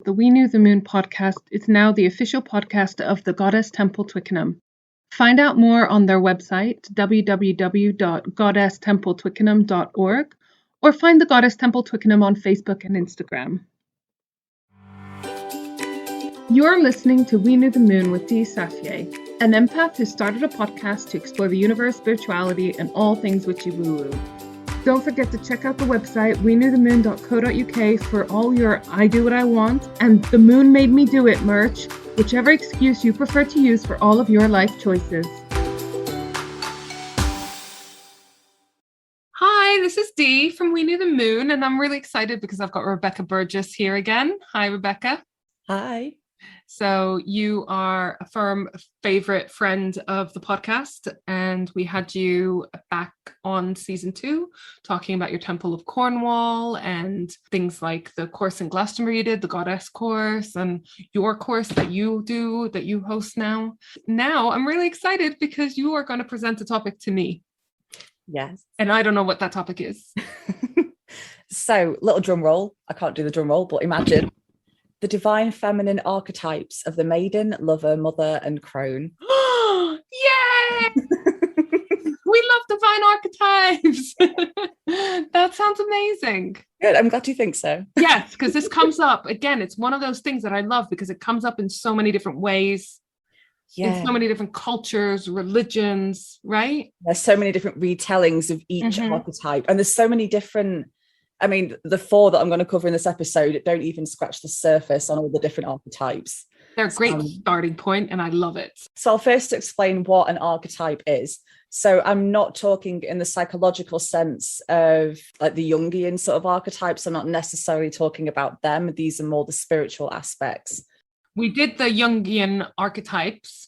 The We Knew the Moon podcast is now the official podcast of the Goddess Temple Twickenham. Find out more on their website, www.goddesstempletwickenham.org, or find the Goddess Temple Twickenham on Facebook and Instagram. You're listening to We Knew the Moon with Dee Safier, an empath who started a podcast to explore the universe, spirituality, and all things witchy woo-woo. Don't forget to check out the website weknewthemoon.co.uk for all your I do what I want and the moon made me do it merch, whichever excuse you prefer to use for all of your life choices. Hi, this is Dee from We Knew the Moon, and I'm really excited because I've got Rebecca Burgess here again. Hi, Rebecca. Hi. So you are a firm favorite friend of the podcast, and we had you back on season 2 talking about your Temple of Cornwall and things like the course in Glastonbury you did, the Goddess course, and your course that you do, that you host now. Now I'm really excited because you are going to present a topic to me. Yes. And I don't know what that topic is. So, little drum roll. I can't do the drum roll, but imagine. The Divine Feminine Archetypes of the Maiden, Lover, Mother, and Crone. Yay! We love Divine Archetypes. That sounds amazing. Good. I'm glad you think so. Yes, because this comes up again. It's one of those things that I love because it comes up in so many different ways, in so many different cultures, religions, right? There's so many different retellings of each archetype, and there's so many different. I mean, the 4 that I'm going to cover in this episode don't even scratch the surface on all the different archetypes. They're a great starting point, and I love it. So I'll first explain what an archetype is. So I'm not talking in the psychological sense of like the Jungian sort of archetypes. I'm not necessarily talking about them. These are more the spiritual aspects. We did the Jungian archetypes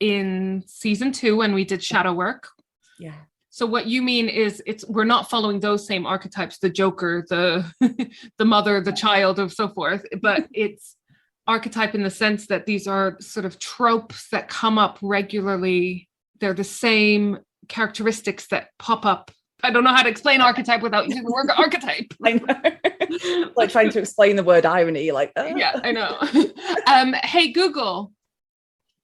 in season 2 when we did shadow work. Yeah. So what you mean is we're not following those same archetypes, the Joker, the mother, the child, and so forth, but it's archetype in the sense that these are sort of tropes that come up regularly. They're the same characteristics that pop up. I don't know how to explain archetype without using the word archetype. I know. Like trying to explain the word irony, like, Yeah, I know. Hey, Google,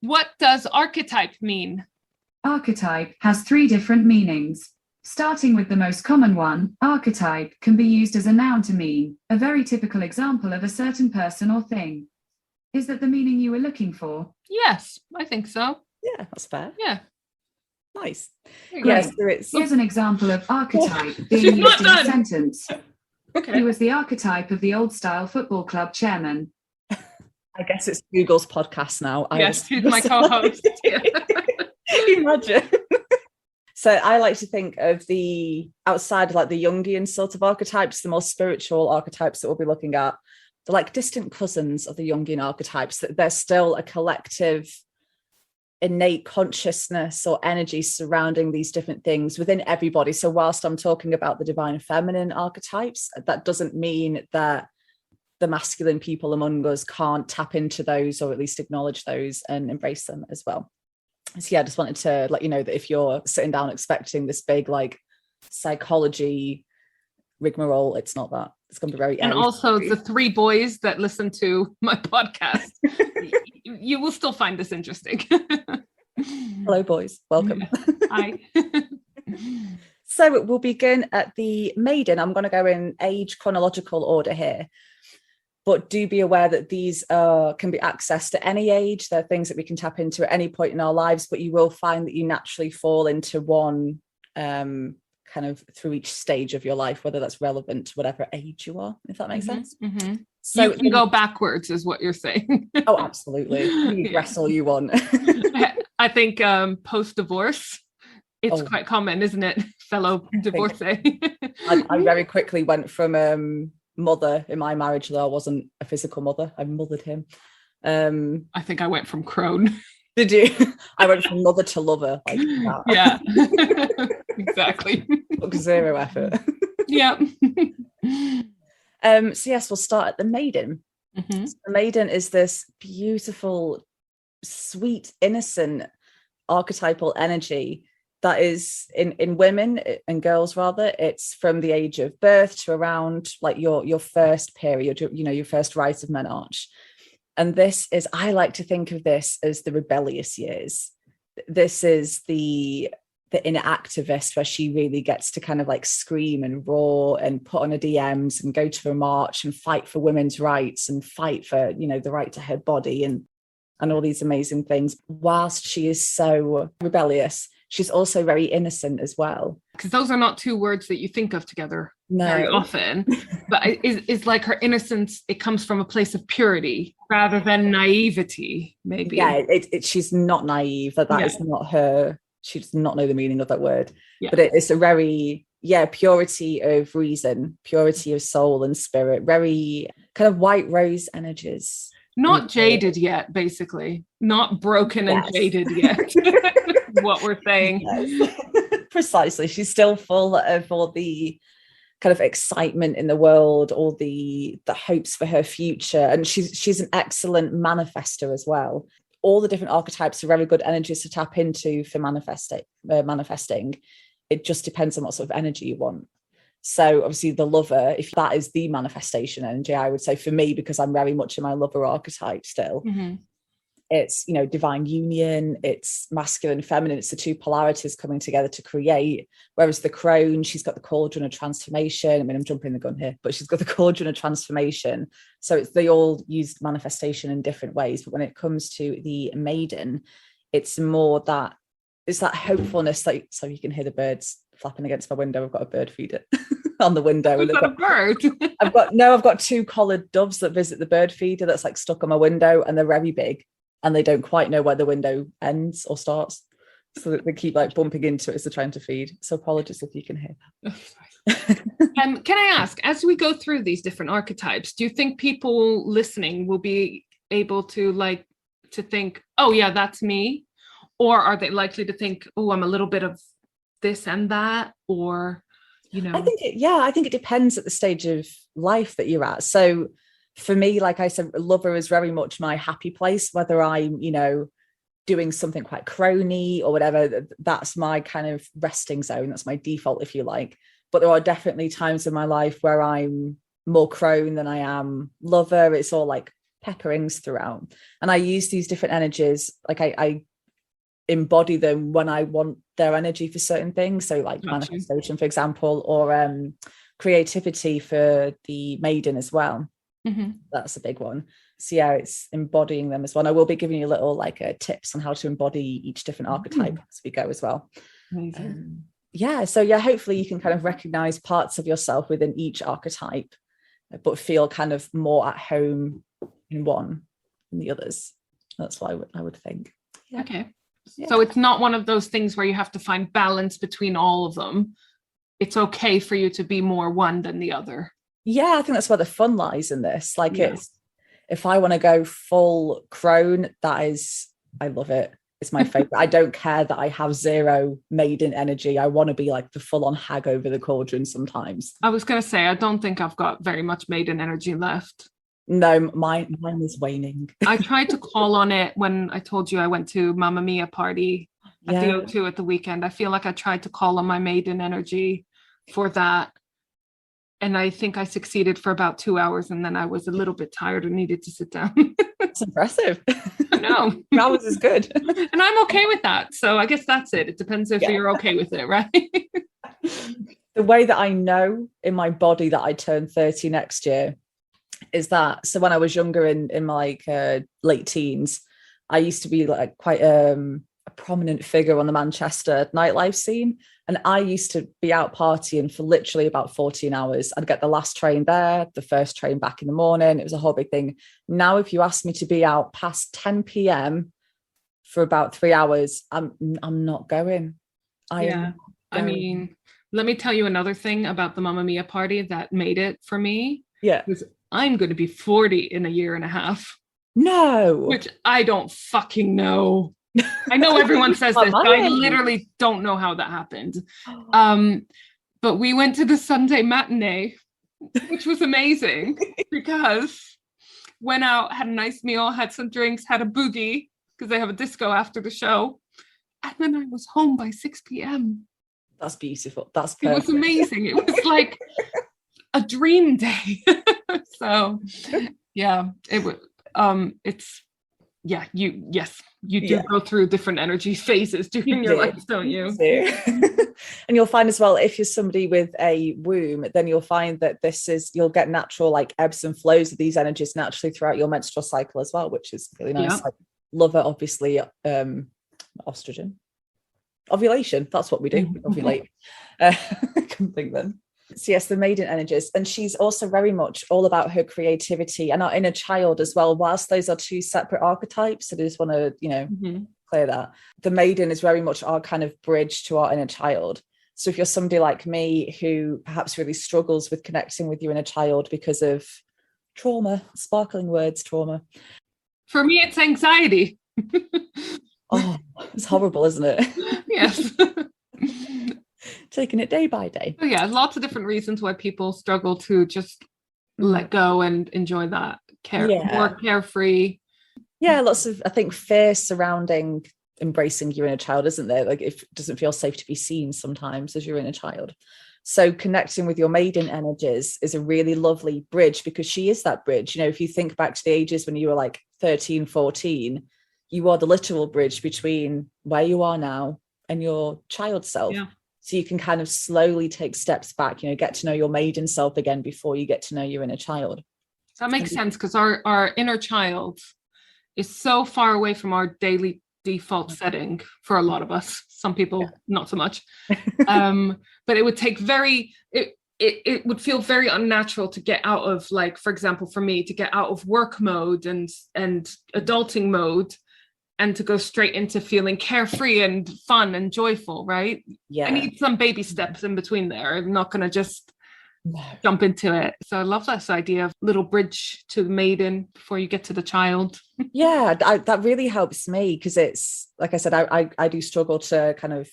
what does archetype mean? Archetype has 3 different meanings. Starting with the most common one, archetype can be used as a noun to mean a very typical example of a certain person or thing. Is that the meaning you were looking for? Yes, I think so. Yeah, that's fair. Yeah. Nice. Yes, here's an example of archetype being used in a sentence. Okay. He was the archetype of the old-style football club chairman. I guess it's Google's podcast now. Yes, he's my co-host. Yeah. Imagine. So I like to think of the outside of like the Jungian sort of archetypes, the more spiritual archetypes that we'll be looking at. They're like distant cousins of the Jungian archetypes, that there's still a collective innate consciousness or energy surrounding these different things within everybody. So whilst I'm talking about the divine feminine archetypes, that doesn't mean that the masculine people among us can't tap into those, or at least acknowledge those and embrace them as well. So yeah, I just wanted to let you know that if you're sitting down expecting this big like psychology rigmarole, it's not that. It's going to be very and also the 3 boys that listen to my podcast, you will still find this interesting. Hello boys, welcome. Hi. So we'll begin at the Maiden. I'm going to go in age chronological order here, but do be aware that these can be accessed at any age. They're things that we can tap into at any point in our lives, but you will find that you naturally fall into one kind of through each stage of your life, whether that's relevant to whatever age you are, if that makes sense. Mm-hmm. So you can go backwards is what you're saying. Oh, absolutely. You regress all you want. I think post-divorce, it's quite common, isn't it? Fellow divorcee. I very quickly went from mother in my marriage, though I wasn't a physical mother. I mothered him. I think I went from Crone. Did you? I went from mother to lover. Like that. Yeah, exactly. Took 0 effort. Yeah. So yes, we'll start at the Maiden. Mm-hmm. So the Maiden is this beautiful, sweet, innocent archetypal energy that is in women and girls rather, it's from the age of birth to around like your first period, your first rite of menarche. And this is, I like to think of this as the rebellious years. This is the inner activist, where she really gets to kind of like scream and roar and put on her DMs and go to a march and fight for women's rights and fight for, the right to her body and all these amazing things. Whilst she is so rebellious, she's also very innocent as well. Because those are not two words that you think of together very often. But it's like her innocence, it comes from a place of purity rather than naivety, maybe. Yeah, she's not naive. That is not her. She does not know the meaning of that word. Yeah. But it's a very, purity of reason, purity of soul and spirit, very kind of white rose energies. Not jaded yet, basically. Not broken and jaded yet. What we're saying. Yes. Precisely. She's still full of all the kind of excitement in the world, all the hopes for her future. And she's an excellent manifester as well. All the different archetypes are very good energies to tap into for manifesting. It just depends on what sort of energy you want. So obviously the lover, if that is the manifestation energy, I would say for me, because I'm very much in my lover archetype still, it's, divine union, it's masculine, feminine, it's the two polarities coming together to create. Whereas the crone, she's got the cauldron of transformation. I mean, I'm jumping the gun here, but she's got the cauldron of transformation. So they all use manifestation in different ways. But when it comes to the maiden, it's more that, it's that hopefulness, like, so you can hear the birds flapping against my window. I've got a bird feeder on the window. We've got a bird. I've got two collared doves that visit the bird feeder that's like stuck on my window, and they're very big and they don't quite know where the window ends or starts. So they keep like bumping into it as they're trying to feed. So apologies if you can hear that. Can I ask, as we go through these different archetypes, do you think people listening will be able to think, oh yeah, that's me? Or are they likely to think, oh, I'm a little bit of this and that? Or, I think it depends at the stage of life that you're at. So for me, like I said, lover is very much my happy place, whether I'm, doing something quite crony or whatever. That's my kind of resting zone. That's my default, if you like. But there are definitely times in my life where I'm more crone than I am lover. It's all like pepperings throughout. And I use these different energies. Like I embody them when I want their energy for certain things. So like manifestation, for example, or creativity for the maiden as well. That's a big one. So it's embodying them as well. And I will be giving you little tips on how to embody each different archetype as we go as well. Amazing. Hopefully you can kind of recognize parts of yourself within each archetype, but feel kind of more at home in one than the others. That's what I would think. Yeah. Okay. Yeah. So it's not one of those things where you have to find balance between all of them. It's okay for you to be more one than the other. Yeah, I think that's where the fun lies in this. It's, if I want to go full crone, I love it. It's my favorite. I don't care that I have zero maiden energy. I want to be like the full on hag over the cauldron sometimes. I was going to say, I don't think I've got very much maiden energy left. No, mine is waning. I tried to call on it when I told you I went to Mamma Mia party at the O2 at the weekend. I feel like I tried to call on my maiden energy for that. And I think I succeeded for about 2 hours, and then I was a little bit tired and needed to sit down. That's impressive. I know. 2 hours is good. And I'm okay with that. So I guess that's it. It depends if you're okay with it, right? The way that I know in my body that I turn 30 next year is that, so when I was younger in my late teens, I used to be like quite a prominent figure on the Manchester nightlife scene. And I used to be out partying for literally about 14 hours. I'd get the last train there, the first train back in the morning. It was a whole big thing. Now, if you ask me to be out past 10 p.m. for about 3 hours, I'm not going. I mean, let me tell you another thing about the Mamma Mia party that made it for me. Yeah. I'm going to be 40 in a year and a half. No. Which I don't fucking know. I know everyone says this, but I literally don't know how that happened. But we went to the Sunday matinee, which was amazing because went out, had a nice meal, had some drinks, had a boogie because they have a disco after the show. And then I was home by 6 p.m. That's beautiful. That's It was perfect. amazing. It was like a dream day. So yeah, it was it's yeah, you do go through different energy phases during your life, don't you? And you'll find as well, if you're somebody with a womb, then you'll find that you'll get natural like ebbs and flows of these energies naturally throughout your menstrual cycle as well, which is really nice. Like, love it, obviously. Estrogen, ovulation, that's what we do. We ovulate. Couldn't think then. So yes, the maiden energies, and she's also very much all about her creativity and our inner child as well. Whilst those are two separate archetypes, so I just want to clear that. The maiden is very much our kind of bridge to our inner child. So if you're somebody like me who perhaps really struggles with connecting with your inner child because of trauma, sparkling words, trauma. For me, it's anxiety. Oh, it's horrible, isn't it? Yes. Taking it day by day. So yeah, lots of different reasons why people struggle to just let go and enjoy that more carefree. Yeah, lots of, I think, fear surrounding embracing your inner child, isn't there? Like, it doesn't feel safe to be seen sometimes as your inner child. So connecting with your maiden energies is a really lovely bridge, because she is that bridge. If you think back to the ages when you were like 13, 14, you are the literal bridge between where you are now and your child self. Yeah. So you can kind of slowly take steps back, get to know your maiden self again before you get to know your inner child. That makes sense, because our inner child is so far away from our daily default setting for a lot of us. Some people, not so much. But it would take it would feel very unnatural to get out of, like, for example, for me, to get out of work mode and adulting mode and to go straight into feeling carefree and fun and joyful, right? Yeah. I need some baby steps in between there. I'm not going to just jump into it. So I love this idea of little bridge to the maiden before you get to the child. Yeah, that really helps me, because it's, like I said, I do struggle to kind of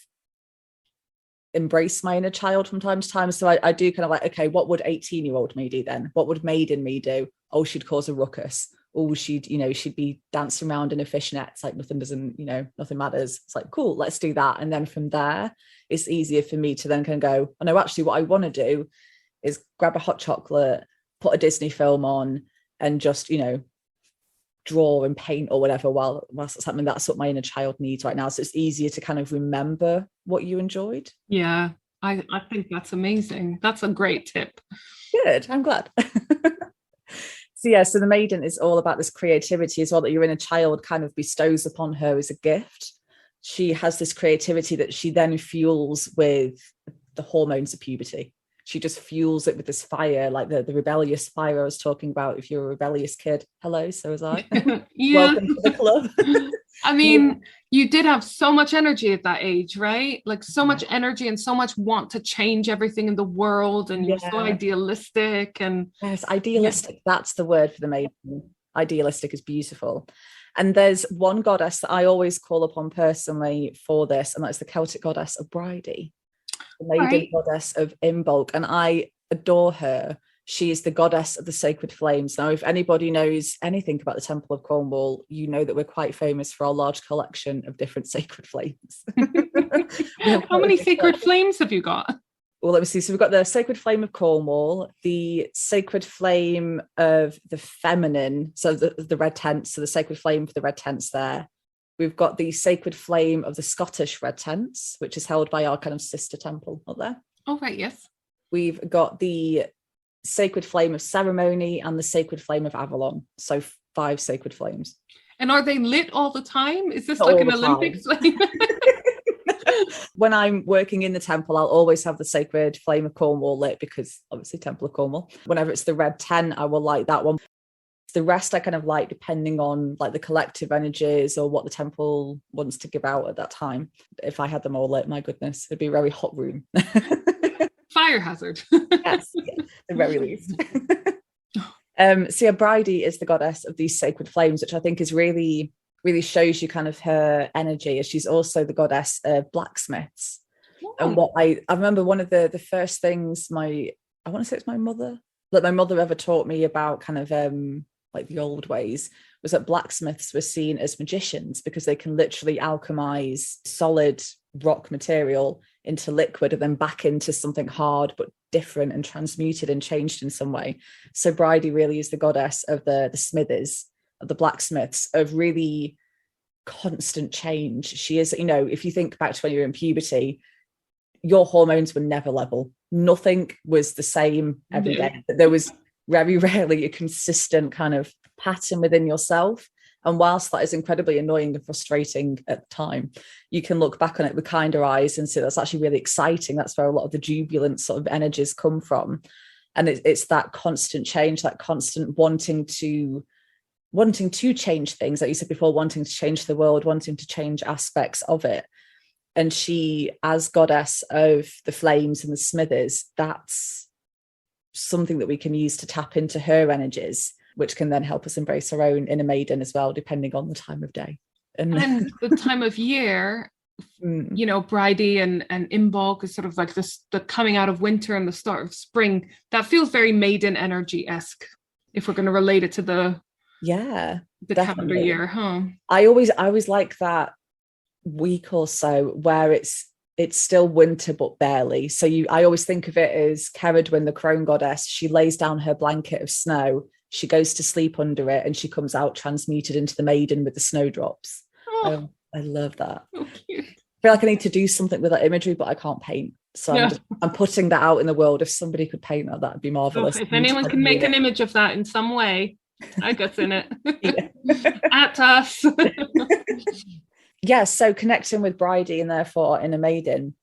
embrace my inner child from time to time. So I do kind of like, okay, what would 18-year-old me do then? What would maiden me do? Oh, she'd cause a ruckus. Oh, she'd be dancing around in a fishnet. It's like nothing matters. It's like, cool, let's do that. And then from there, it's easier for me to then kind of go, oh no, actually what I want to do is grab a hot chocolate, put a Disney film on, and just, draw and paint or whatever whilst it's happening. That's what my inner child needs right now. So it's easier to kind of remember what you enjoyed. Yeah, I think that's amazing. That's a great tip. Good, I'm glad. So the maiden is all about this creativity as well, that your inner child kind of bestows upon her as a gift. She has this creativity that she then fuels with the hormones of puberty. She just fuels it with this fire, like the rebellious fire I was talking about. If you're a rebellious kid, hello, so was I. Welcome to the club. I mean, you did have so much energy at that age, right? Like so much energy and so much want to change everything in the world, and you're so idealistic. And yes, idealistic, that's the word for the maiden. Idealistic is beautiful. And there's one goddess that I always call upon personally for this, and that's the Celtic goddess of Bridie, the maiden goddess of Imbolc, and I adore her. She is the goddess of the sacred flames. Now, if anybody knows anything about the Temple of Cornwall, you know that we're quite famous for our large collection of different sacred flames. How many sacred flames have you got? Well, let me see. So we've got the sacred flame of Cornwall, the sacred flame of the feminine, so the red tents, so the sacred flame for the red tents there. We've got the sacred flame of the Scottish red tents, which is held by our kind of sister temple up there. Oh, right, yes. We've got the sacred flame of ceremony and the sacred flame of Avalon. So 5 sacred flames. And are they lit all the time? Is this not like an Olympic flame? When I'm working in the temple, I'll always have the sacred flame of Cornwall lit, because obviously Temple of Cornwall. Whenever it's the red tent, I will light that one. The rest I kind of light depending on like the collective energies or what the temple wants to give out at that time. If I had them all lit, my goodness, it'd be a very hot room. Fire hazard. Yes, at the very least. Bridie is the goddess of these sacred flames, which I think is really, really shows you kind of her energy, as she's also the goddess of blacksmiths. Oh. And what I remember, one of the first things I want to say it's my mother ever taught me about kind of like the old ways, was that blacksmiths were seen as magicians because they can literally alchemize solid rock material into liquid and then back into something hard but different and transmuted and changed in some way. So Bridie really is the goddess of the smithies, of the blacksmiths, of really constant change. She is, you know, if you think back to when you were in puberty, your hormones were never level. Nothing was the same every day. There was very rarely a consistent kind of pattern within yourself. And whilst that is incredibly annoying and frustrating at the time, you can look back on it with kinder eyes and say that's actually really exciting. That's where a lot of the jubilant sort of energies come from. And it's that constant change, that constant wanting to change things, like you said before, wanting to change the world, wanting to change aspects of it. And she, as goddess of the flames and the smithies, that's something that we can use to tap into her energies, which can then help us embrace our own inner maiden as well, depending on the time of day. And the time of year, you know, Bridie and Imbolc is sort of like this, the coming out of winter and the start of spring. That feels very maiden energy-esque, if we're going to relate it to the calendar year, huh? I always like that week or so where it's still winter but barely. So I always think of it as Ceridwen, the Crone goddess. She lays down her blanket of snow, she goes to sleep under it, and she comes out transmuted into the maiden with the snowdrops. I love that. So cute. I feel like I need to do something with that imagery, but I can't paint. So I'm putting that out in the world. If somebody could paint that'd be marvelous. If anyone can make an image of that in some way, I guess in it. At us. So connecting with Bridie and therefore inner maiden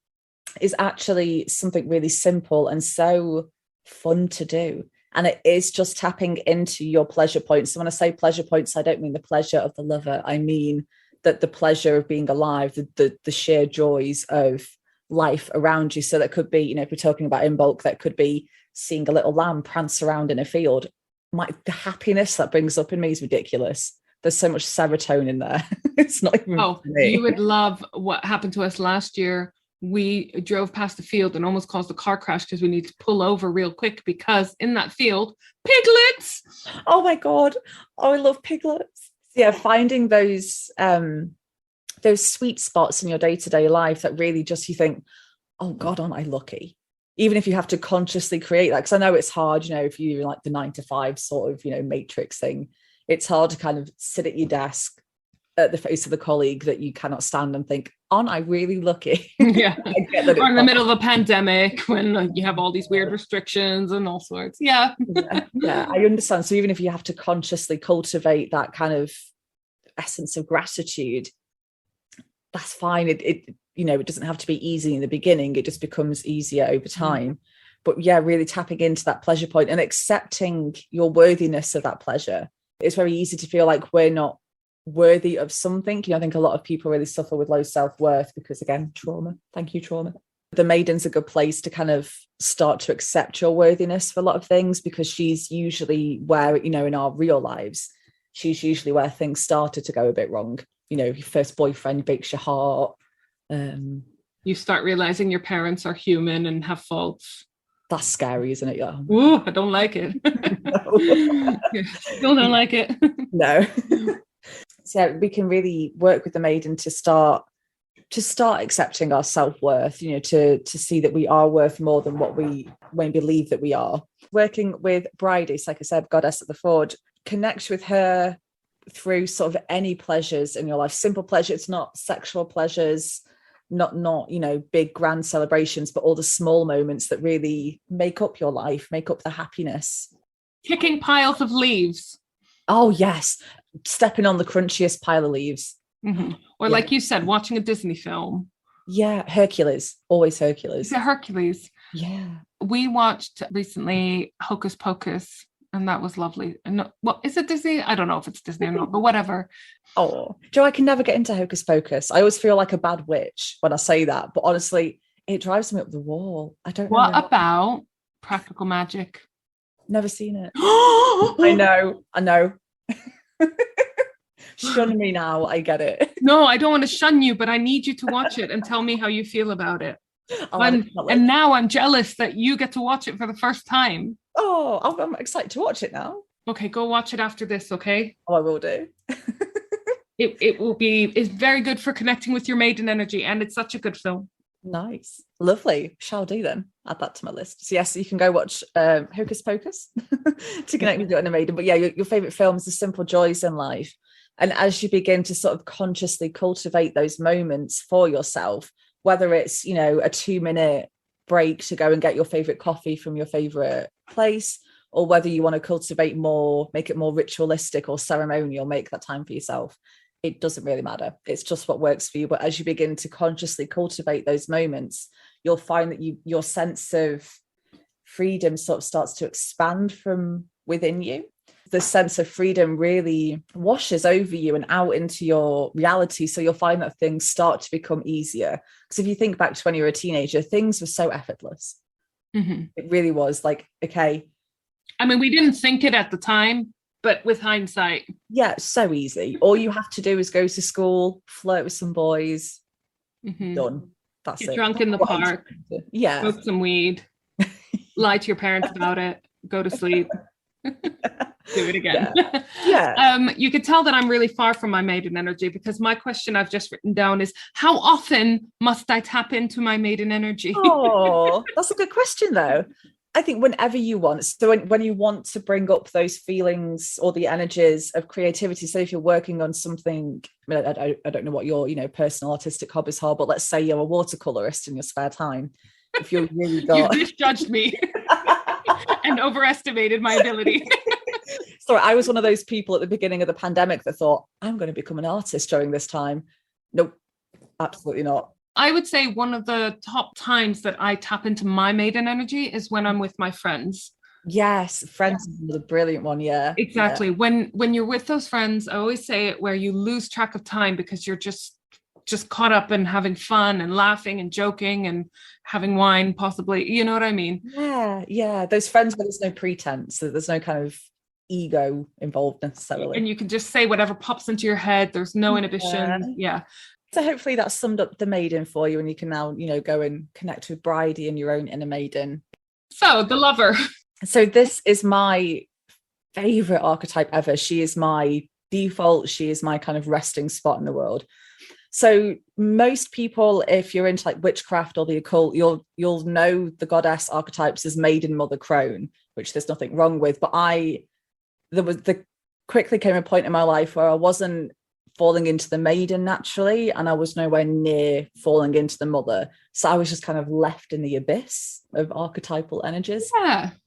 is actually something really simple and so fun to do. And it is just tapping into your pleasure points. So when I say pleasure points, I don't mean the pleasure of the lover. I mean that the pleasure of being alive, the sheer joys of life around you. So that could be, you know, if we're talking about Imbolc, that could be seeing a little lamb prance around in a field. The happiness that brings up in me is ridiculous. There's so much serotonin in there. It's not even funny. You would love what happened to us last year. We drove past the field and almost caused a car crash because we needed to pull over real quick because in that field, piglets. Oh my God. Oh, I love piglets. Yeah, finding those sweet spots in your day-to-day life that really just you think, oh God, aren't I lucky? Even if you have to consciously create that, because I know it's hard, you know, if you're like the 9 to 5 sort of, you know, matrix thing, it's hard to kind of sit at your desk at the face of the colleague that you cannot stand and think, aren't I really lucky? Yeah. Or in the middle of a pandemic when you have all these weird restrictions and all sorts. Yeah, I understand. So even if you have to consciously cultivate that kind of essence of gratitude, that's fine. It you know, it doesn't have to be easy in the beginning. It just becomes easier over time. But yeah, really tapping into that pleasure point and accepting your worthiness of that pleasure. It's very easy to feel like we're not worthy of something. You know, I think a lot of people really suffer with low self-worth because, again, trauma. Thank you, trauma. The Maiden's a good place to kind of start to accept your worthiness for a lot of things, because she's usually where, you know, in our real lives, she's usually where things started to go a bit wrong. You know, your first boyfriend breaks your heart. You start realizing your parents are human and have faults. That's scary, isn't it? Yeah. Ooh, I don't like it. Still don't like it. No. So we can really work with the Maiden to start accepting our self-worth, you know, to see that we are worth more than what we believe that we are. Working with Bridie, like I said, goddess of the Forge, connect with her through sort of any pleasures in your life. Simple pleasure. It's not sexual pleasures, not you know, big grand celebrations, but all the small moments that really make up your life, make up the happiness. Kicking piles of leaves. Oh yes, stepping on the crunchiest pile of leaves. Mm-hmm. Or like you said, watching a Disney film. Yeah, Hercules, always Hercules. Is it Hercules? Yeah. We watched recently Hocus Pocus, and that was lovely. And well, is it Disney? I don't know if it's Disney or not, but whatever. Oh, Joe, I can never get into Hocus Pocus. I always feel like a bad witch when I say that, but honestly, it drives me up the wall. I don't know. What about practical magic? Never seen it. I know. Shun me now, I get it. No, I don't want to shun you, but I need you to watch it and tell me how you feel about it. And now I'm jealous that you get to watch it for the first time. Oh, I'm excited to watch it now. Okay, go watch it after this, okay? Oh, I will do. It's very good for connecting with your maiden energy, and it's such a good film. Nice. Lovely. Shall do then. Add that to my list. So yes, you can go watch Hocus Pocus to connect with your inner maiden. But yeah, your favorite films, The Simple Joys in Life. And as you begin to sort of consciously cultivate those moments for yourself, whether it's, you know, a 2-minute break to go and get your favorite coffee from your favorite place, or whether you want to cultivate more, make it more ritualistic or ceremonial, make that time for yourself. It doesn't really matter. It's just what works for you. But as you begin to consciously cultivate those moments, you'll find that your sense of freedom sort of starts to expand from within you. The sense of freedom really washes over you and out into your reality. So you'll find that things start to become easier. Because if you think back to when you were a teenager, things were so effortless. Mm-hmm. It really was like, okay. I mean, we didn't think it at the time, but with hindsight. Yeah, so easy. All you have to do is go to school, flirt with some boys, done. That's Get it. drunk in the park. Yeah. Smoke some weed. Lie to your parents about it. Go to sleep. Do it again. Yeah. You could tell that I'm really far from my maiden energy, because my question I've just written down is, how often must I tap into my maiden energy? Oh, that's a good question though. I think whenever you want. So when you want to bring up those feelings or the energies of creativity, say if you're working on something, I mean, I don't know what your, you know, personal artistic hobbies are, but let's say you're a watercolorist in your spare time. If you're really got... You misjudged me and overestimated my ability. Sorry, I was one of those people at the beginning of the pandemic that thought, I'm going to become an artist during this time. Nope, absolutely not. I would say one of the top times that I tap into my maiden energy is when I'm with my friends. Yes, friends is another brilliant one. Yeah, exactly. Yeah. When you're with those friends, I always say it, where you lose track of time because you're just caught up in having fun and laughing and joking and having wine, possibly. You know what I mean? Yeah. Those friends where there's no pretense, there's no kind of ego involved necessarily, and you can just say whatever pops into your head. There's no inhibition. Yeah. So hopefully that summed up the maiden for you, and you can now, you know, go and connect with Bridie and your own inner maiden. So the lover. So this is my favorite archetype ever. She is my default. She is my kind of resting spot in the world. So most people, if you're into like witchcraft or the occult, you'll know the goddess archetypes as Maiden, Mother, Crone, which there's nothing wrong with. But there quickly came a point in my life where I wasn't falling into the maiden naturally, and I was nowhere near falling into the mother. So I was just kind of left in the abyss of archetypal energies.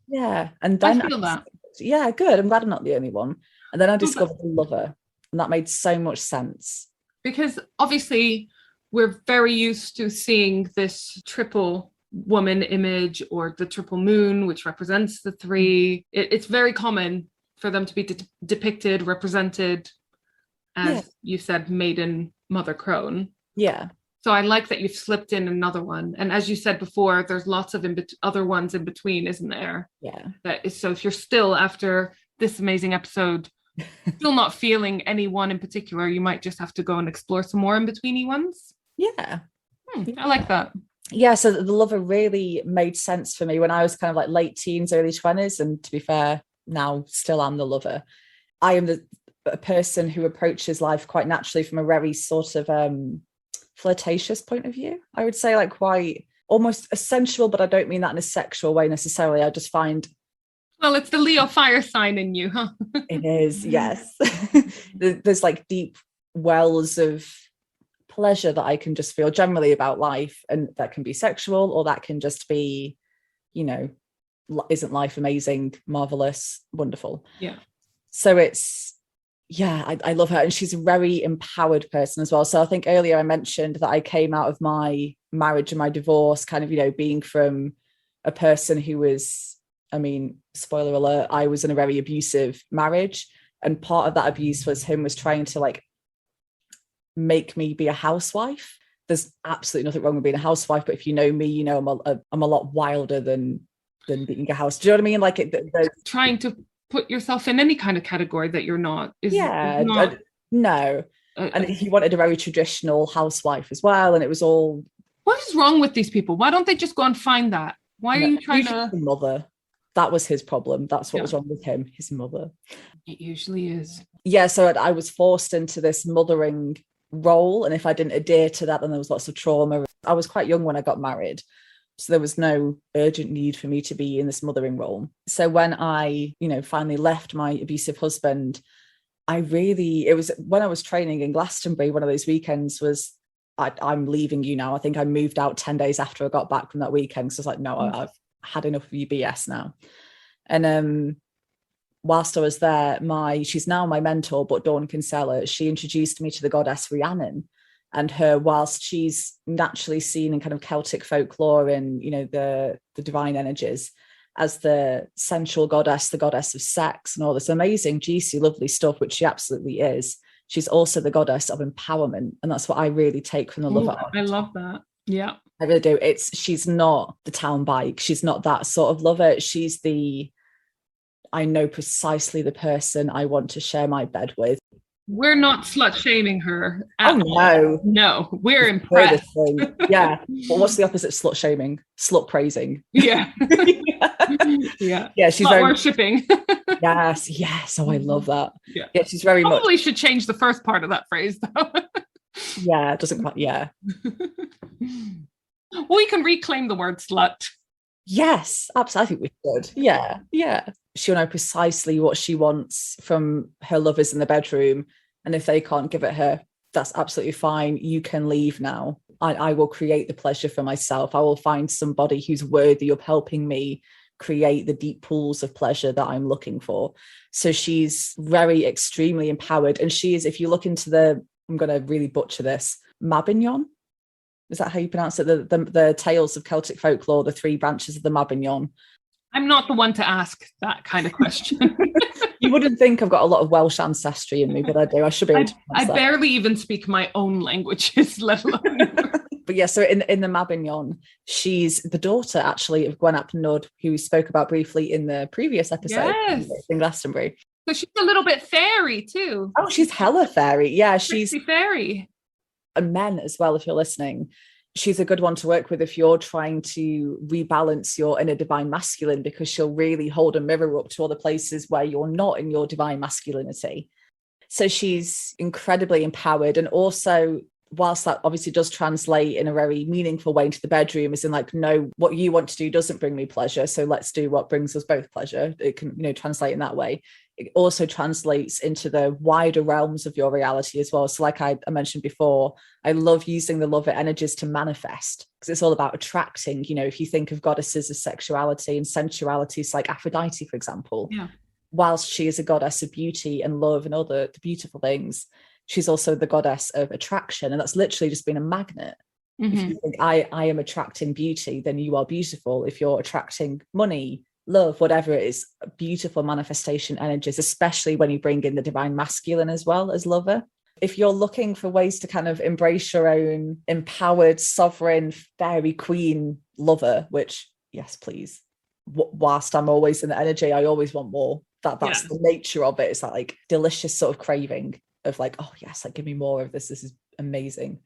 Yeah. And then I feel that. Yeah, good. I'm glad I'm not the only one. And then I discovered the lover, and that made so much sense. Because obviously we're very used to seeing this triple woman image, or the triple moon, which represents the three. It's very common for them to be depicted, represented as you said, Maiden, Mother, Crone. Yeah. So I like that you've slipped in another one. And as you said before, there's lots of other ones in between, isn't there? Yeah. That is, so if you're still, after this amazing episode, still not feeling any one in particular, you might just have to go and explore some more in-betweeny ones. Yeah. I like that. Yeah, so the lover really made sense for me when I was kind of like late teens, early 20s. And to be fair, now still am the lover. I am a person who approaches life quite naturally from a very sort of flirtatious point of view. I would say like quite almost a sensual, but I don't mean that in a sexual way necessarily. I just find... Well, it's the Leo fire sign in you, huh? It is, yes. There's like deep wells of pleasure that I can just feel generally about life, and that can be sexual, or that can just be, you know, isn't life amazing, marvelous, wonderful? Yeah. So it's... Yeah, I love her, and she's a very empowered person as well. So I think earlier I mentioned that I came out of my marriage and my divorce kind of, you know, being from a person who was, I mean, spoiler alert, I was in a very abusive marriage, and part of that abuse was trying to like make me be a housewife. There's absolutely nothing wrong with being a housewife, but if you know me, you know I'm a lot wilder than being a house. Do you know what I mean? Like trying to put yourself in any kind of category that you're not. No. And if you wanted a very traditional housewife as well, and it was all... What is wrong with these people? Why don't they just go and find that? Why are you trying to... Mother. That was his problem. That's what Yeah. was wrong with him, his mother. It usually is. Yeah, so I was forced into this mothering role, and if I didn't adhere to that, then there was lots of trauma. I was quite young when I got married, so there was no urgent need for me to be in this mothering role. So when I, finally left my abusive husband, it was when I was training in Glastonbury, one of those weekends was, I'm leaving you now. I think I moved out 10 days after I got back from that weekend. So I was like, no, I've had enough of your BS now. And whilst I was there, she's now my mentor, but Dawn Kinsella, she introduced me to the goddess Rhiannon, and her, whilst she's naturally seen in kind of Celtic folklore and, the divine energies as the sensual goddess, the goddess of sex and all this amazing, juicy, lovely stuff, which she absolutely is. She's also the goddess of empowerment. And that's what I really take from the lover. I love that. Yeah. I really do. She's not the town bike. She's not that sort of lover. She's I know precisely the person I want to share my bed with. We're not slut shaming her. No. No, we're impressed. Yeah. Well, what's the opposite of slut shaming? Slut praising. Yeah. Yeah, she's slut very worshipping. Yes. Oh, I love that. Yeah, she's very much. Probably should change the first part of that phrase though. Yeah, it doesn't quite. Yeah. Well, we can reclaim the word slut. Yes, absolutely. I think we should. Yeah. She'll know precisely what she wants from her lovers in the bedroom. And if they can't give it her, that's absolutely fine. You can leave now. I will create the pleasure for myself. I will find somebody who's worthy of helping me create the deep pools of pleasure that I'm looking for. So she's very extremely empowered. And she is, if you look into I'm going to really butcher this, Mabignon. Is that how you pronounce it? The tales of Celtic folklore, the 3 branches of the Mabignon. I'm not the one to ask that kind of question. You wouldn't think I've got a lot of Welsh ancestry in me, but I do. I should be able to I barely even speak my own languages, let alone. But yeah, so in the Mabignon, she's the daughter actually of Gwen ap Nudd, who we spoke about briefly in the previous episode in Glastonbury. So she's a little bit fairy too. Oh, she's hella fairy. Yeah, she's fairy. And men as well, if you're listening. She's a good one to work with if you're trying to rebalance your inner divine masculine, because she'll really hold a mirror up to all the places where you're not in your divine masculinity. So she's incredibly empowered. And also, whilst that obviously does translate in a very meaningful way into the bedroom, is in like, no, what you want to do doesn't bring me pleasure, so let's do what brings us both pleasure. It can, translate in that way. It also translates into the wider realms of your reality as well. So like I mentioned before, I love using the lover energies to manifest, because it's all about attracting. If you think of goddesses as sexuality and sensuality, it's like Aphrodite, for example. Yeah. Whilst she is a goddess of beauty and love and other the beautiful things, she's also the goddess of attraction. And that's literally just being a magnet. Mm-hmm. If you think I am attracting beauty, then you are beautiful. If you're attracting money, love, whatever it is, beautiful manifestation energies, especially when you bring in the divine masculine as well as lover. If you're looking for ways to kind of embrace your own empowered, sovereign, fairy queen lover, which, yes, please, whilst I'm always in the energy, I always want more. That's the nature of it. It's that like delicious sort of craving of like, oh yes, like give me more of this. This is amazing.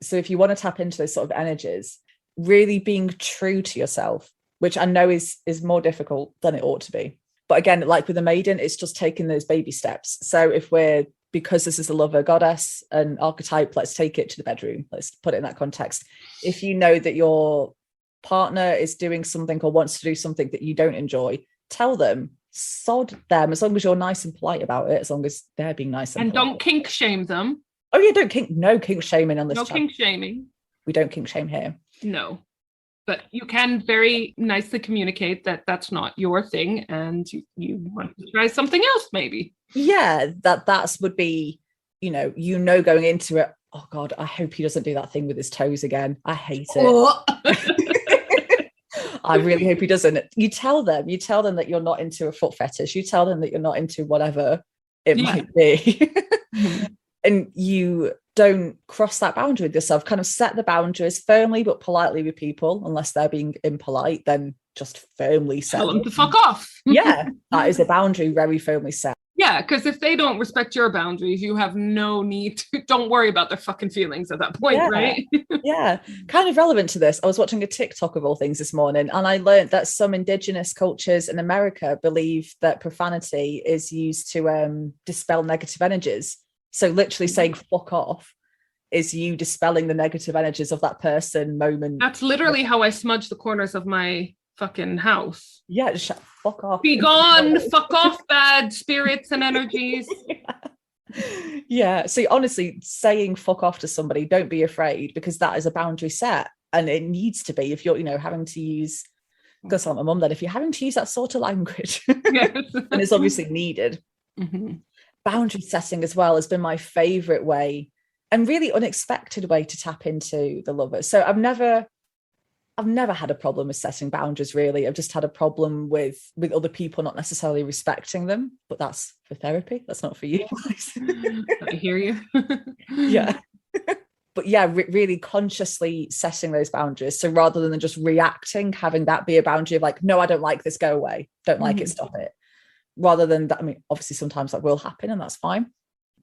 So if you want to tap into those sort of energies, really being true to yourself, which I know is more difficult than it ought to be. But again, like with the Maiden, it's just taking those baby steps. So because this is a lover goddess and archetype, let's take it to the bedroom. Let's put it in that context. If you know that your partner is doing something or wants to do something that you don't enjoy, tell them, sod them, as long as you're nice and polite about it, as long as they're being nice and polite. Don't kink shame them. Oh yeah, no kink shaming on this channel. Kink shaming. We don't kink shame here. No. But you can very nicely communicate that that's not your thing and you want to try something else, maybe. Yeah, that's would be, going into it, oh God, I hope he doesn't do that thing with his toes again. I hate it. Oh. I really hope he doesn't. You tell them that you're not into a foot fetish. You tell them that you're not into whatever it might be. And you don't cross that boundary with yourself. Kind of set the boundaries firmly but politely with people. Unless they're being impolite, then just firmly set them to fuck off. Yeah, that is a boundary very firmly set. Yeah, because if they don't respect your boundaries, you have no need to, don't worry about their fucking feelings at that point, right? Yeah. Kind of relevant to this, I was watching a TikTok of all things this morning, and I learned that some indigenous cultures in America believe that profanity is used to dispel negative energies. So literally saying fuck off is you dispelling the negative energies of that person, moment. That's literally how I smudge the corners of my fucking house. Yeah, just shut fuck off. Be gone, fuck off, bad spirits and energies. Yeah. So honestly, saying fuck off to somebody, don't be afraid, because that is a boundary set, and it needs to be. If you're, having to use, because I'm my mum, then if you're having to use that sort of language, Yes. and it's obviously needed. Mm-hmm. Boundary setting as well has been my favorite way, and really unexpected way, to tap into the lover. So I've never had a problem with setting boundaries, really. I've just had a problem with other people not necessarily respecting them, but that's for therapy. That's not for you guys. I hear you. Yeah. But yeah, really consciously setting those boundaries. So rather than just reacting, having that be a boundary of like, no, I don't like this, go away. Don't like it, stop it. Rather than that, I mean, obviously sometimes that will happen and that's fine.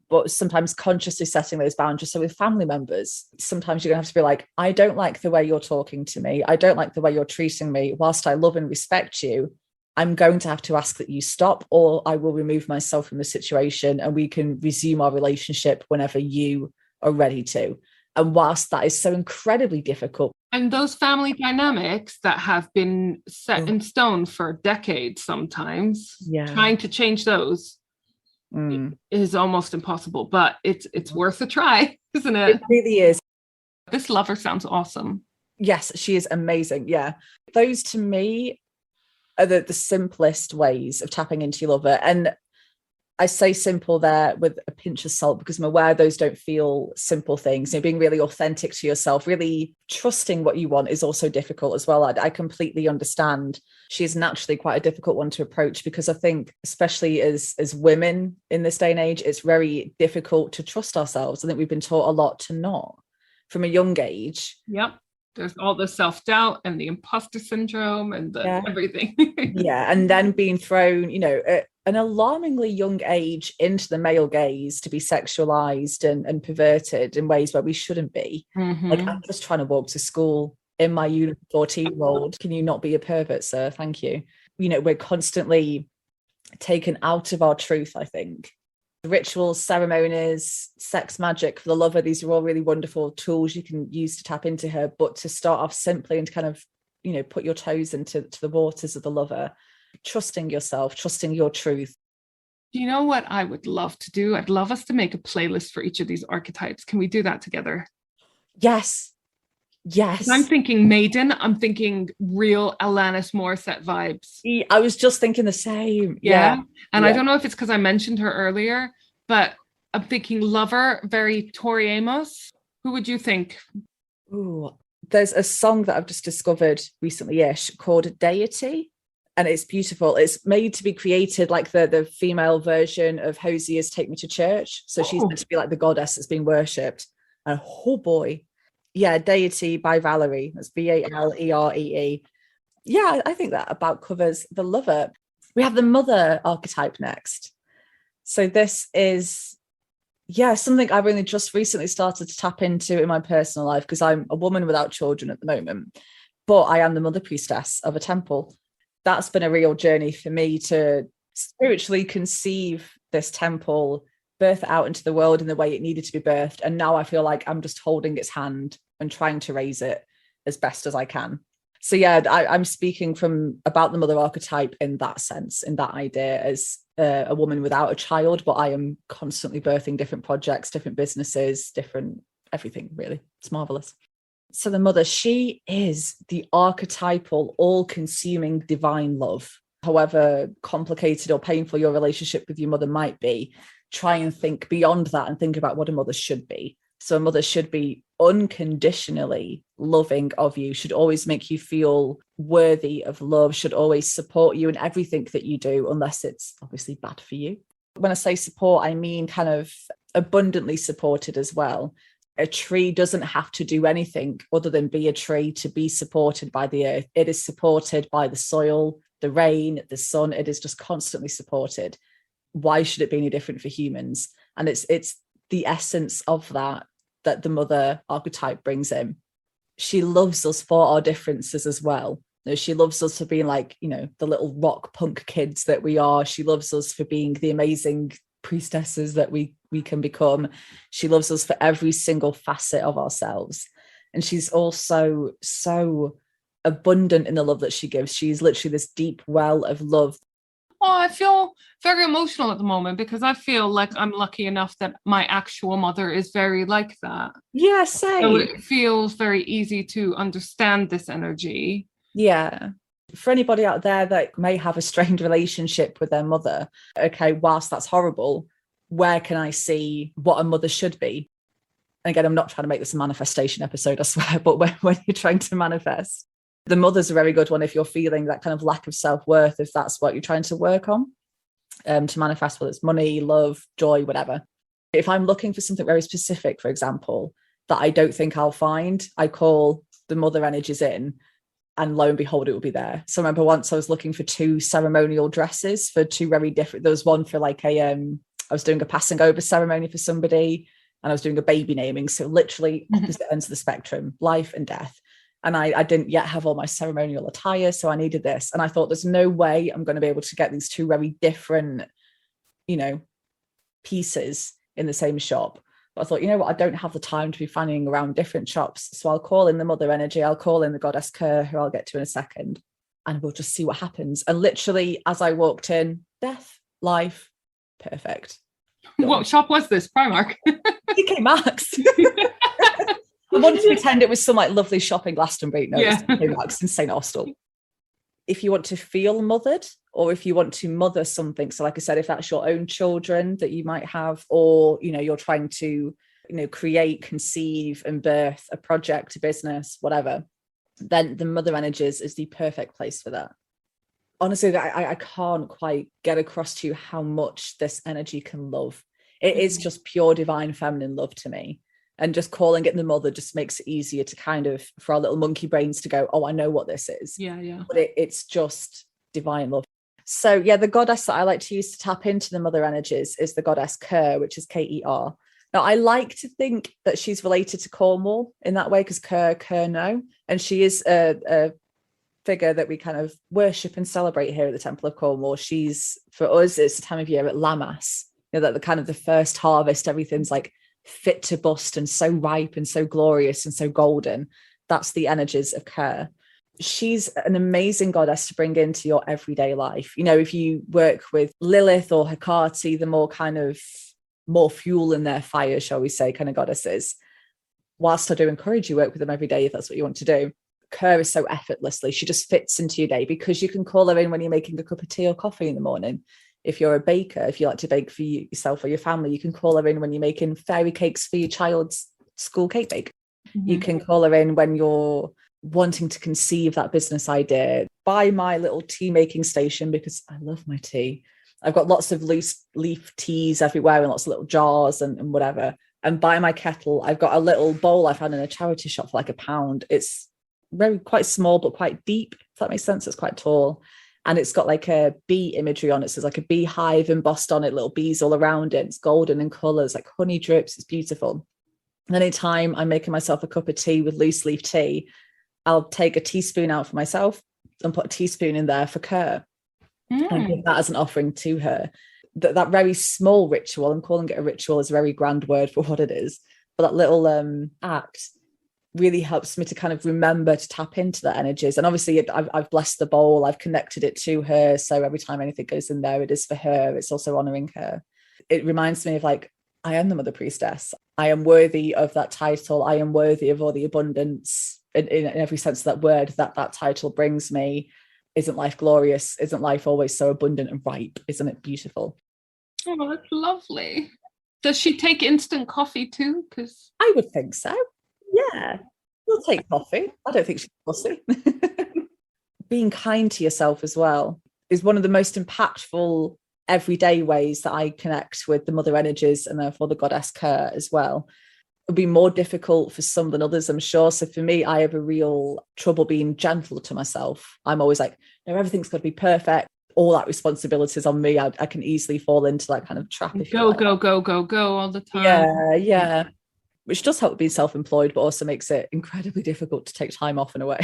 But sometimes consciously setting those boundaries. So with family members, sometimes you're going to have to be like, I don't like the way you're talking to me. I don't like the way you're treating me. Whilst I love and respect you, I'm going to have to ask that you stop, or I will remove myself from the situation and we can resume our relationship whenever you are ready to. And whilst that is so incredibly difficult. And those family dynamics that have been set in stone for decades sometimes, trying to change those is almost impossible, but it's worth a try, isn't it? It really is. This lover sounds awesome. Yes, she is amazing. Yeah. Those to me are the simplest ways of tapping into your lover. And I say simple there with a pinch of salt, because I'm aware those don't feel simple things. Being really authentic to yourself, really trusting what you want is also difficult as well. I completely understand. She is naturally quite a difficult one to approach, because I think, especially as women in this day and age, it's very difficult to trust ourselves. I think we've been taught a lot to not from a young age. Yep. There's all the self-doubt and the imposter syndrome and everything. Yeah. And then being thrown, at an alarmingly young age into the male gaze to be sexualized and perverted in ways where we shouldn't be. Like, I'm just trying to walk to school in my 14-year-old. Can you not be a pervert, sir? Thank you. We're constantly taken out of our truth, I think. Rituals, ceremonies, sex magic for the lover, these are all really wonderful tools you can use to tap into her. But to start off simply and to kind of, put your toes into the waters of the lover, trusting yourself, trusting your truth. Do you know what I would love to do? I'd love us to make a playlist for each of these archetypes. Can we do that together? Yes. I'm thinking Maiden. I'm thinking real Alanis Morissette vibes. I was just thinking the same. Yeah. And I don't know if it's because I mentioned her earlier, but I'm thinking lover, very Tori Amos. Who would you think? Ooh, there's a song that I've just discovered recently-ish called Deity. And it's beautiful. It's made to be created like the female version of Hosier's Take Me to Church. So she's meant to be like the goddess that's being worshipped. And oh boy. Yeah, Deity by Valerie. That's Valeree. Yeah, I think that about covers the lover. We have the mother archetype next. So this is, something I've only just recently started to tap into in my personal life, because I'm a woman without children at the moment, but I am the mother priestess of a temple. That's been a real journey for me to spiritually conceive this temple, birth it out into the world in the way it needed to be birthed. And now I feel like I'm just holding its hand and trying to raise it as best as I can. So I'm speaking about the mother archetype in that sense, in that idea, as a woman without a child, but I am constantly birthing different projects, different businesses, different everything, really. It's marvelous. So the mother, she is the archetypal, all-consuming divine love. However complicated or painful your relationship with your mother might be, try and think beyond that and think about what a mother should be. So a mother should be unconditionally loving of you, should always make you feel worthy of love, should always support you in everything that you do, unless it's obviously bad for you. When I say support, I mean kind of abundantly supported as well. A tree doesn't have to do anything other than be a tree to be supported by the earth. It is supported by the soil, the rain, the sun. It is just constantly supported. why should it be any different for humans? And it's the essence of that the mother archetype brings in. She loves us for our differences as well. You know, she loves us for being like, you know, the little rock punk kids that we are. She loves us for being the amazing priestesses that we can become. She loves us for every single facet of ourselves. And she's also so abundant in the love that she gives. She's literally this deep well of love. Oh, I feel very emotional at the moment because I feel like I'm lucky enough that my actual mother is very like that. Yeah, same. So it feels very easy to understand this energy. Yeah. For anybody out there that may have a strained relationship with their mother, okay, whilst that's horrible, where can I see what a mother should be? And again, I'm not trying to make this a manifestation episode, I swear, but when you're trying to manifest, the mother's a very good one if you're feeling that kind of lack of self-worth, if that's what you're trying to work on, to manifest, whether it's money, love, joy, whatever. If I'm looking for something very specific, for example, that I don't think I'll find, I call the mother energies in, and lo and behold, it will be there. So I remember once I was looking for 2 ceremonial dresses for 2 very different, there was one for like I was doing a passing over ceremony for somebody, and I was doing a baby naming. So literally opposite ends of the spectrum, life and death. And I didn't yet have all my ceremonial attire, so I needed this. And I thought, there's no way I'm going to be able to get these 2 very different, you know, pieces in the same shop. But I thought, you know what, I don't have the time to be fanning around different shops. So I'll call in the mother energy, I'll call in the Goddess Ker, who I'll get to in a second, and we'll just see what happens. And literally, as I walked in, death, life, perfect. What shop was this? Primark? TK Maxx. I wanted to pretend it was some like lovely shop in Glastonbury. No, it's TK Maxx in St. Austell. If you want to feel mothered, or if you want to mother something, so like I said, if that's your own children that you might have, or, you know, you're trying to, you know, create, conceive and birth a project, a business, whatever, then the mother energies is the perfect place for that. Honestly, I can't quite get across to you how much this energy can love. It is just pure divine feminine love to me. And just calling it the mother just makes it easier to kind of, for our little monkey brains to go, oh, I know what this is. Yeah. But it's just divine love. So yeah, the goddess that I like to use to tap into the mother energies is the Goddess Ker, which is Ker. Now, I like to think that she's related to Cornwall in that way, because Ker, no. And she is a figure that we kind of worship and celebrate here at the Temple of Cornwall. She's, for us, it's the time of year at Lammas, you know, that the kind of the first harvest, everything's like fit to bust and so ripe and so glorious and so golden. That's the energies of Ker. She's an amazing goddess to bring into your everyday life. You know, if you work with Lilith or Hecate, the more kind of more fuel in their fire, shall we say, kind of goddesses. Whilst I do encourage you work with them every day if that's what you want to do, Ker is so effortlessly, she just fits into your day, because you can call her in when you're making a cup of tea or coffee in the morning. If you're a baker, if you like to bake for yourself or your family, you can call her in when you're making fairy cakes for your child's school cake bake. You can call her in when you're wanting to conceive that business idea. Buy my little tea making station, because I love my tea. I've got lots of loose leaf teas everywhere and lots of little jars and whatever. And buy my kettle. I've got a little bowl I found in a charity shop for like £1. It's quite small, but quite deep, if that makes sense. It's quite tall. And it's got like a bee imagery on it. So there's like a beehive embossed on it, little bees all around it. It's golden in colours, like honey drips. It's beautiful. And anytime I'm making myself a cup of tea with loose leaf tea, I'll take a teaspoon out for myself and put a teaspoon in there for Ker and give that as an offering to her. That very small ritual, I'm calling it a ritual, is a very grand word for what it is, but that little act really helps me to kind of remember to tap into the energies. And obviously I've blessed the bowl, I've connected it to her, so every time anything goes in there, it is for her. It's also honoring her. It reminds me of like, I am the mother priestess. I am worthy of that title. I am worthy of all the abundance in every sense of that word that title brings me. Isn't life glorious? Isn't life always so abundant and ripe? Isn't it beautiful? Oh, that's lovely. Does she take instant coffee too? Because I would think so. Yeah, we'll take coffee. I don't think she's fussy. Being kind to yourself as well is one of the most impactful everyday ways that I connect with the mother energies, and therefore the Goddess Ker as well. It'll be more difficult for some than others, I'm sure. So for me, I have a real trouble being gentle to myself. I'm always like, no, everything's got to be perfect. all that responsibility is on me, I can easily fall into that kind of trap. Go all the time. Yeah. Which does help being self-employed, but also makes it incredibly difficult to take time off in a way.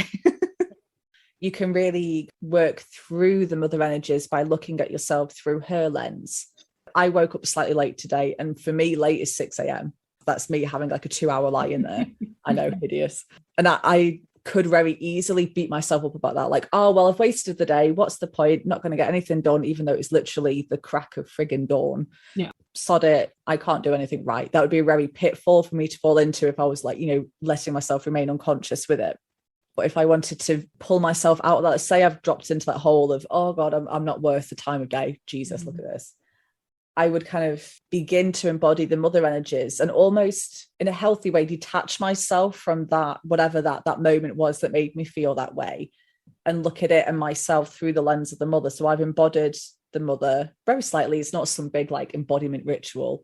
You can really work through the mother energies by looking at yourself through her lens. I woke up slightly late today, and for me, late is 6 a.m. That's me having like a 2-hour lie in there. I know, hideous. And I could very easily beat myself up about that. Like, oh, well, I've wasted the day. What's the point? Not going to get anything done, even though it's literally the crack of friggin' dawn. Yeah. Sod it. I can't do anything right. That would be a very pitfall for me to fall into if I was like, letting myself remain unconscious with it. But if I wanted to pull myself out of that, say I've dropped into that hole of, oh God, I'm not worth the time of day. Jesus, look at this. I would kind of begin to embody the mother energies and almost in a healthy way detach myself from that, whatever that moment was that made me feel that way, and look at it and myself through the lens of the mother. So I've embodied the mother very slightly. It's not some big like embodiment ritual.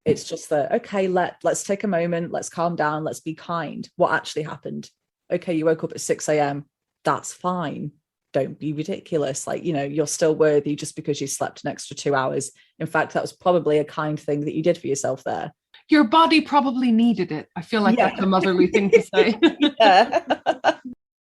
It's just that, okay, let's take a moment, let's calm down, let's be kind. What actually happened? Okay, you woke up at 6 a.m. That's fine. Don't be ridiculous. Like, you're still worthy just because you slept an extra 2 hours. In fact, that was probably a kind thing that you did for yourself there. Your body probably needed it. I feel like that's a motherly thing to say.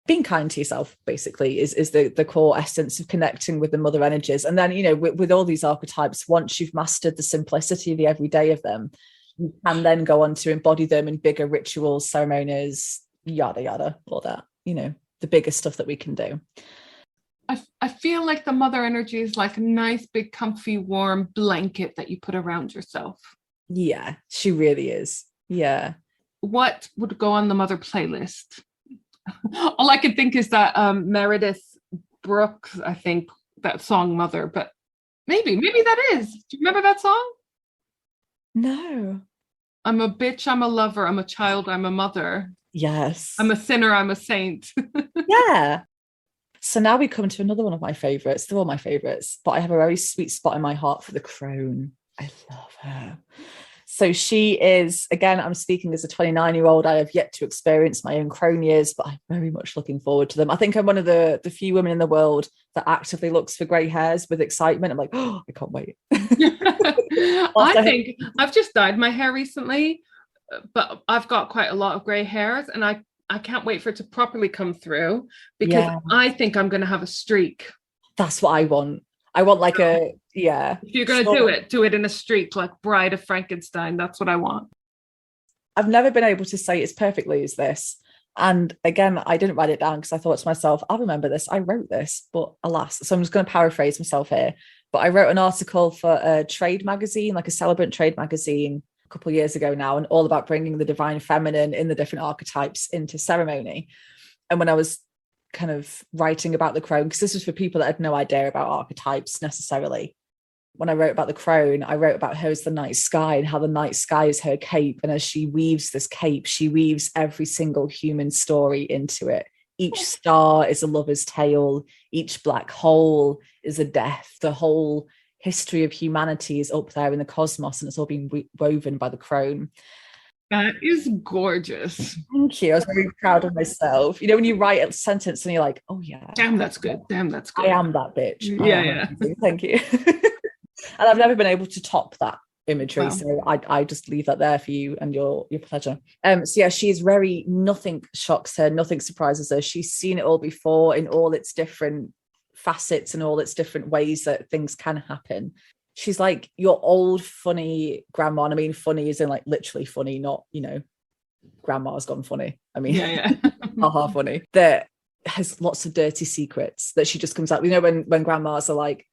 Being kind to yourself, basically, is the core essence of connecting with the mother energies. And then, with all these archetypes, once you've mastered the simplicity of the everyday of them, you can then go on to embody them in bigger rituals, ceremonies, yada, yada, all that, the bigger stuff that we can do. I feel like the mother energy is like a nice, big, comfy, warm blanket that you put around yourself. Yeah, she really is. Yeah. What would go on the mother playlist? All I can think is that Meredith Brooks, I think, that song Mother, but maybe that is. Do you remember that song? No. I'm a bitch, I'm a lover, I'm a child, I'm a mother. Yes. I'm a sinner, I'm a saint. Yeah. So now we come to another one of my favorites. They're all my favorites, but I have a very sweet spot in my heart for the Crone. I love her. So she is, again, I'm speaking as a 29-year-old. I have yet to experience my own Crone years, but I'm very much looking forward to them. I think I'm one of the few women in the world that actively looks for grey hairs with excitement. I'm like, oh, I can't wait. I think I've just dyed my hair recently, but I've got quite a lot of grey hairs, and I can't wait for it to properly come through, because I think I'm going to have a streak. That's what I want. I want like if you're going to do it in a streak, like Bride of Frankenstein. That's what I want. I've never been able to say as perfectly as this. And again, I didn't write it down because I thought to myself, I'll remember this. I wrote this, but alas. So I'm just going to paraphrase myself here. But I wrote an article for a trade magazine, like a celebrant trade magazine, a couple of years ago now, and all about bringing the divine feminine in the different archetypes into ceremony. And when I was kind of writing about the Crone, because this was for people that had no idea about archetypes necessarily, when I wrote about the Crone, I wrote about her as the night sky and how the night sky is her cape. And as she weaves this cape, she weaves every single human story into it. Each star is a lover's tale. Each black hole is a death. The whole history of humanity is up there in the cosmos, and it's all been woven by the Crone. That is gorgeous. Thank you. I was very proud of myself. When you write a sentence and you're like, oh yeah. Damn, that's good. Damn, that's good. I am that bitch. Yeah. Thank you. And I've never been able to top that imagery. Wow. So I just leave that there for you and your pleasure. So yeah, she's very, nothing shocks her, nothing surprises her. She's seen it all before in all its different facets and all its different ways that things can happen. She's like your old funny grandma. And I mean funny is in like literally funny, not, grandma's gone funny. I mean, haha funny. That has lots of dirty secrets that she just comes out. When grandmas are like,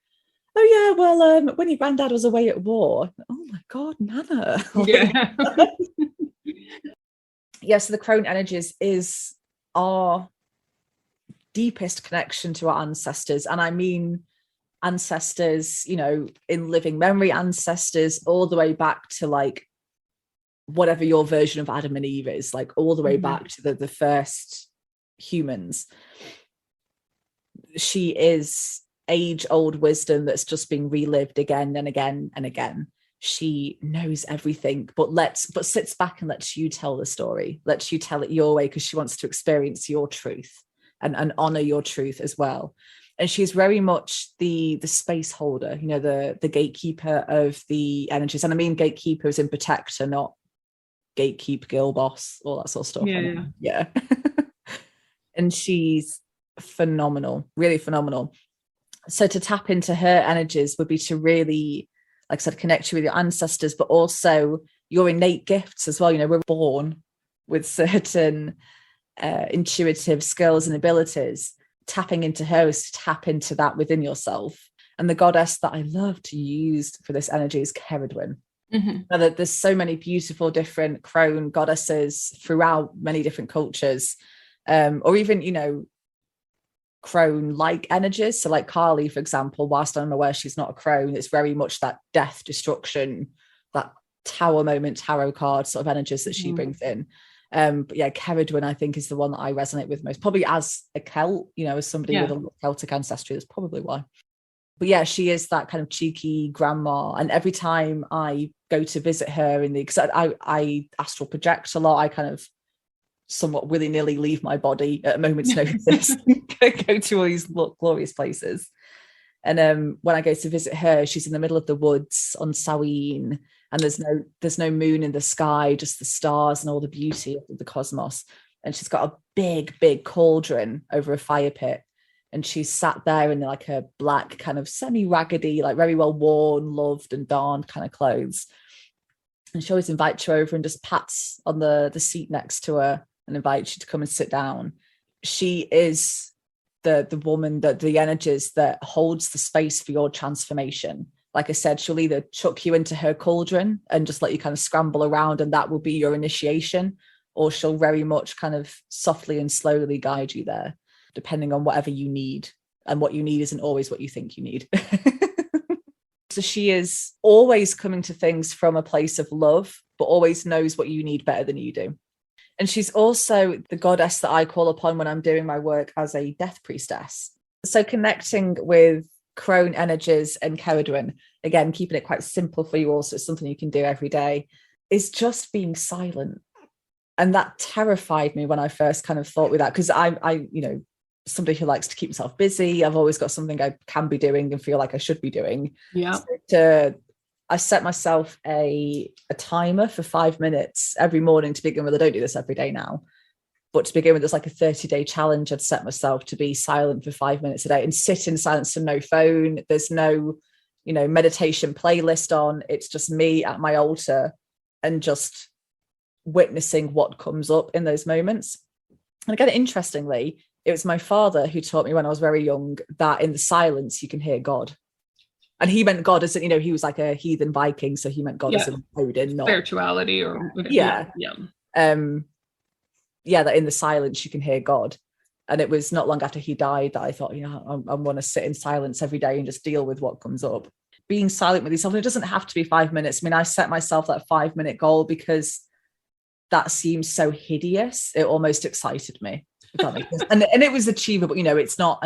oh yeah, well, when your granddad was away at war. Oh my God, Nana. Yeah. So the Crone energies is our deepest connection to our ancestors. And I mean ancestors, in living memory, ancestors all the way back to like whatever your version of Adam and Eve is, like all the way back to the first humans. She is age-old wisdom that's just being relived again and again and again. She knows everything, but sits back and lets you tell the story, lets you tell it your way, because she wants to experience your truth and honor your truth as well. And she's very much the space holder, you know, the gatekeeper of the energies. And I mean gatekeeper as in protector, not gatekeep, girl boss, all that sort of stuff. Yeah. And she's phenomenal, really phenomenal. So to tap into her energies would be to really, like I said, connect you with your ancestors, but also your innate gifts as well. You know, we're born with certain intuitive skills and abilities. Tapping into her is to tap into that within yourself. And the goddess that I love to use for this energy is Ceridwen. Now that there's so many beautiful different crone goddesses throughout many different cultures, or even, you know, crone-like energies. So like Kali, for example, whilst I'm aware she's not a crone, it's very much that death, destruction, that tower moment, tarot card sort of energies that she brings in. But yeah, Ceridwen, I think, is the one that I resonate with most, probably as a Celt, you know, as somebody with a Celtic ancestry. That's probably why. But yeah, she is that kind of cheeky grandma. And every time I go to visit her because I astral project a lot, I kind of somewhat willy-nilly leave my body at a moment's notice, go to all these glorious places. And when I go to visit her, she's in the middle of the woods on Samhain, and there's no moon in the sky, just the stars and all the beauty of the cosmos. And she's got a big cauldron over a fire pit, and she's sat there in like a black kind of semi-raggedy, like very well worn, loved and darned kind of clothes. And she always invites you over and just pats on the seat next to her and invites you to come and sit down. She is the woman, that the energies that holds the space for your transformation. Like I said, she'll either chuck you into her cauldron and just let you kind of scramble around, and that will be your initiation, or she'll very much kind of softly and slowly guide you there, depending on whatever you need. And what you need isn't always what you think you need. So she is always coming to things from a place of love, but always knows what you need better than you do. And she's also the goddess that I call upon when I'm doing my work as a death priestess. So connecting with crone energies and Ceridwen, again, keeping it quite simple for you also, it's something you can do every day, is just being silent. And that terrified me when I first kind of thought with that, because I, you know, somebody who likes to keep himself busy. I've always got something I can be doing and feel like I should be doing. Yeah. So I set myself a timer for 5 minutes every morning to begin with. I don't do this every day now, but to begin with, there's like a 30-day challenge I'd set myself to be silent for 5 minutes a day and sit in silence and no phone. There's no, you know, meditation playlist on. It's just me at my altar and just witnessing what comes up in those moments. And again, interestingly, it was my father who taught me when I was very young that in the silence you can hear God. And he meant God as, you know, he was like a heathen Viking, so he meant God as an Odin, not spirituality or that in the silence you can hear God. And it was not long after he died that I thought, you know, I want to sit in silence every day and just deal with what comes up. Being silent with yourself, and it doesn't have to be 5 minutes. I mean, I set myself that 5-minute goal because that seems so hideous. It almost excited me. And it was achievable. You know, it's not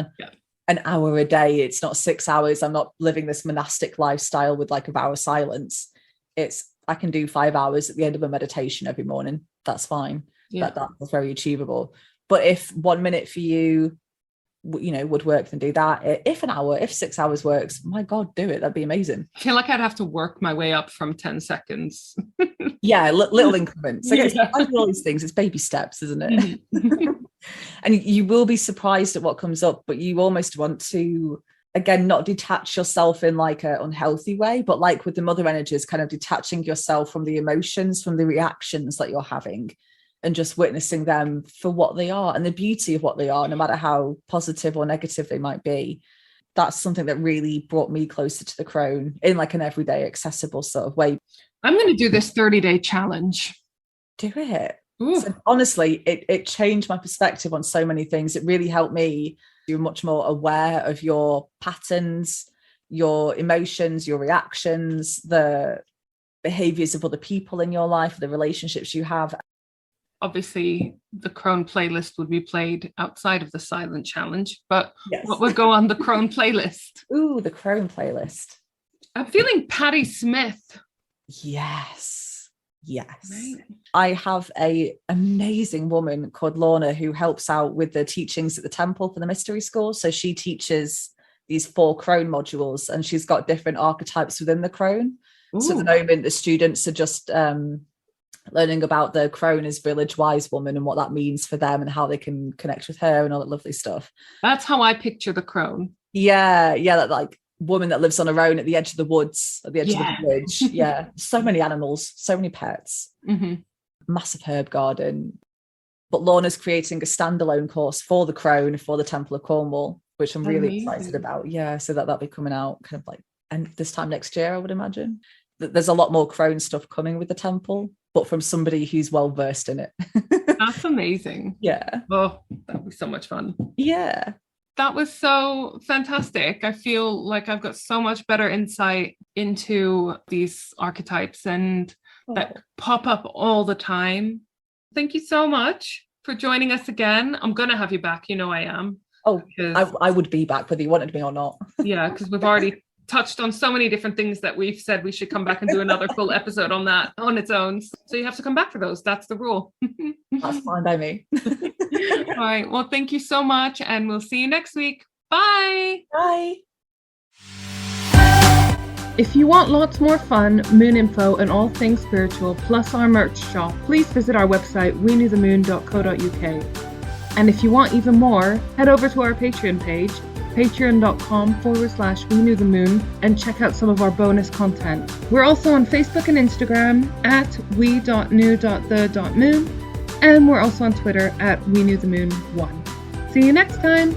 an hour a day. It's not 6 hours. I'm not living this monastic lifestyle with like a vow of silence. I can do 5 hours at the end of a meditation every morning. That's fine. That's very achievable. But if 1 minute for you, you know, would work, then do that. If an hour, if 6 hours works, my God, do it. That'd be amazing. I feel like I'd have to work my way up from 10 seconds. Yeah, little increments. I do all these things. It's baby steps, isn't it? And you will be surprised at what comes up, but you almost want to, again, not detach yourself in like an unhealthy way, but like with the mother energies, kind of detaching yourself from the emotions, from the reactions that you're having, and just witnessing them for what they are and the beauty of what they are, no matter how positive or negative they might be. That's something that really brought me closer to the crone in like an everyday accessible sort of way. I'm going to do this 30-day challenge. Do it. So honestly, it changed my perspective on so many things. It really helped me be much more aware of your patterns, your emotions, your reactions, the behaviors of other people in your life, the relationships you have. Obviously, the Crone playlist would be played outside of the silent challenge, but what would go on the Crone playlist? Ooh, the Crone playlist. I'm feeling Patti Smith. Yes. Yes. Right. I have a amazing woman called Lorna who helps out with the teachings at the temple for the mystery school. So she teaches these 4 Crone modules, and she's got different archetypes within the Crone. So at the moment, the students are just learning about the Crone as village wise woman and what that means for them and how they can connect with her and all that lovely stuff. That's how I picture the Crone. Yeah, that like woman that lives on her own at the edge of the woods, at the edge of the village. Yeah, so many animals, so many pets, massive herb garden. But Lorna's creating a standalone course for the Crone for the Temple of Cornwall, which I'm really excited about. Yeah, so that'll be coming out kind of like this time next year, I would imagine. There's a lot more Crone stuff coming with the temple, but from somebody who's well versed in it. That's amazing. Yeah. Oh, that'll be so much fun. Yeah. That was so fantastic. I feel like I've got so much better insight into these archetypes and that pop up all the time. Thank you so much for joining us again. I'm going to have you back. You know I am. Oh, I would be back whether you wanted me or not. Yeah, because we've already touched on so many different things that we've said we should come back and do another full episode on that on its own. So you have to come back for those. That's the rule. That's fine by me. All right. Well, thank you so much, and we'll see you next week. Bye. Bye. If you want lots more fun, moon info, and all things spiritual, plus our merch shop, please visit our website, wenewthemoon.co.uk. And if you want even more, head over to our Patreon page, patreon.com/wenewthemoon, and check out some of our bonus content. We're also on Facebook and Instagram at we.new.the.moon, and we're also on Twitter at wenewthemoon1. See you next time!